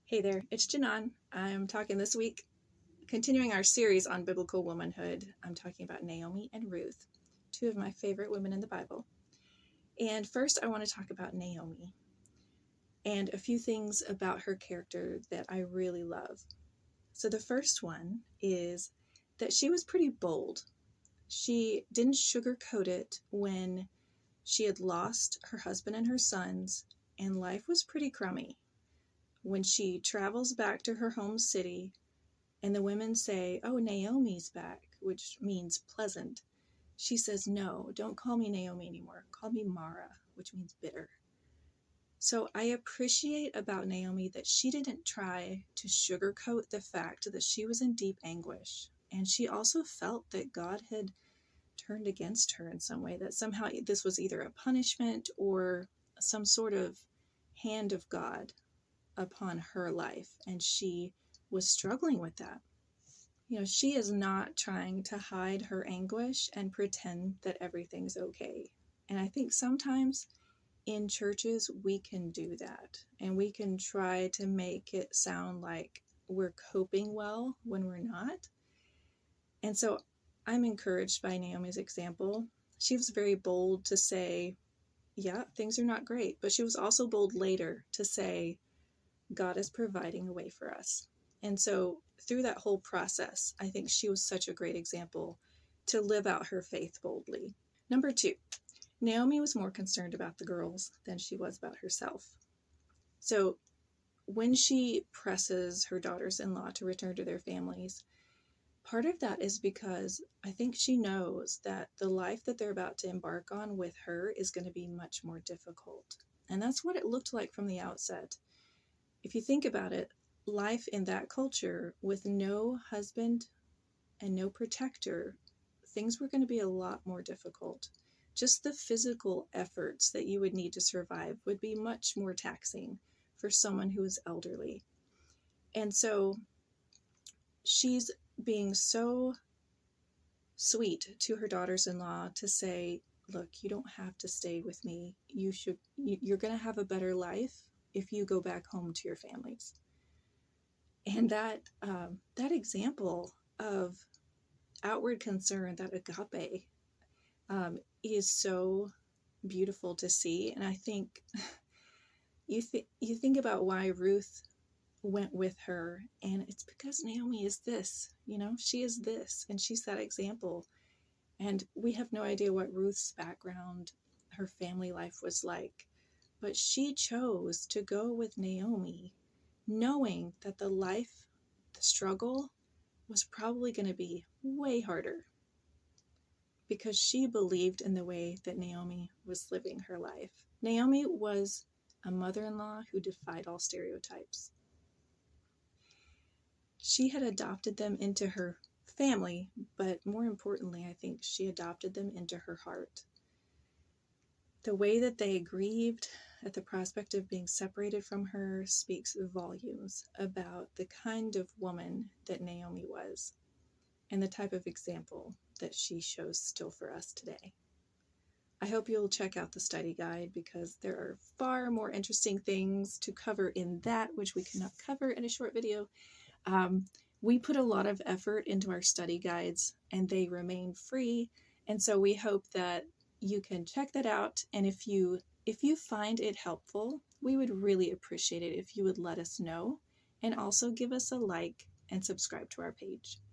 Hey there, it's Janan. I'm talking this week, continuing our series on biblical womanhood. I'm talking about Naomi and Ruth, two of my favorite women in the Bible. And first, I want to talk about Naomi and a few things about her character that I really love. So, the first one is that she was pretty bold. She didn't sugarcoat it when she had lost her husband and her sons, and life was pretty crummy. When she travels back to her home city, and the women say, "Oh, Naomi's back," which means pleasant. She says, "No, don't call me Naomi anymore. Call me Mara," which means bitter. So I appreciate about Naomi that she didn't try to sugarcoat the fact that she was in deep anguish. And she also felt that God had turned against her in some way, that somehow this was either a punishment or some sort of hand of God upon her life. And she was struggling with that. She is not trying to hide her anguish and pretend that everything's okay. And I think sometimes in churches we can do that, and we can try to make it sound like we're coping well when we're not. And so I'm encouraged by Naomi's example. She was very bold to say, yeah, things are not great, but she was also bold later to say, God is providing a way for us. And so through that whole process, I think she was such a great example to live out her faith boldly. Number 2, Naomi was more concerned about the girls than she was about herself. So when she presses her daughters-in-law to return to their families, part of that is because I think she knows that the life that they're about to embark on with her is going to be much more difficult. And that's what it looked like from the outset. If you think about it, life in that culture with no husband and no protector, things were going to be a lot more difficult. Just the physical efforts that you would need to survive would be much more taxing for someone who is elderly. And so she's being so sweet to her daughters-in-law to say, look, you don't have to stay with me. You're going to have a better life if you go back home to your families. And that example of outward concern, that agape, is so beautiful to see. And I think you think about why Ruth went with her, and it's because Naomi is this, she is this, and she's that example. And we have no idea what Ruth's background, her family life was like, but she chose to go with Naomi, knowing that the struggle was probably going to be way harder, because she believed in the way that Naomi was living her life. Naomi was a mother-in-law who defied all stereotypes. She had adopted them into her family, but more importantly, I think she adopted them into her heart. The way that they grieved at the prospect of being separated from her speaks volumes about the kind of woman that Naomi was, and the type of example that she shows still for us today. I hope you'll check out the study guide, because there are far more interesting things to cover in that, which we cannot cover in a short video. We put a lot of effort into our study guides, and they remain free. And so we hope that you can check that out. And if you find it helpful, we would really appreciate it if you would let us know, and also give us a like and subscribe to our page.